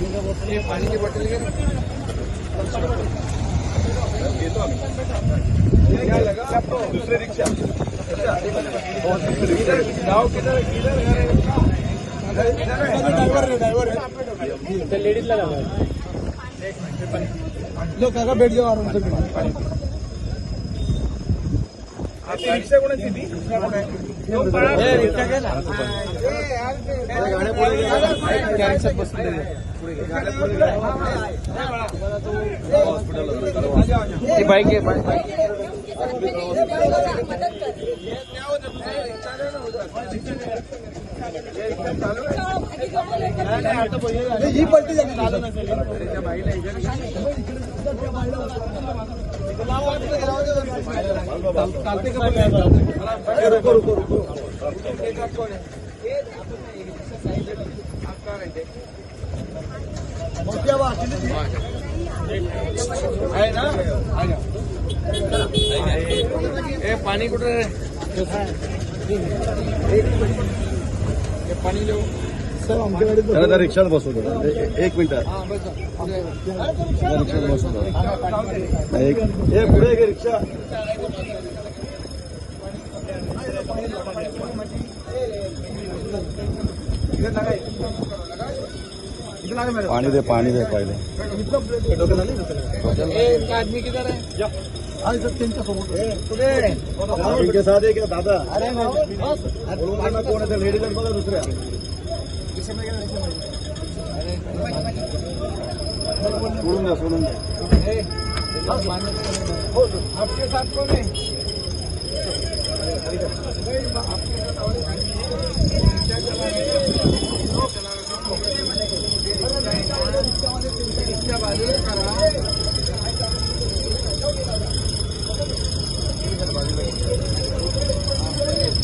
पानी की बोतल क्या लगा आपको? दूसरे रिक्शा गाँव किधर ड्राइवर है लेडीज लगा लो काका बैठ जाओ आराम से। रिक्षा कोणाची ती? रिक्षा घ्या ना बाईक आहे ही पलटी झाली रुको रुको रुको आहे ना पाणी कुठे पाणी देऊ सर आमच्या गाडीत रिक्षात बसवतो एक मिनिट रिक्षात बसवतो पुढे रिक्षा पानी दे पहले आदमी किधर है? इनके साथ है क्या दादा? अरे कौन है लेडीज बघा दुसऱ्या सोडून द्या आपके साथ कौन है? रिक्षा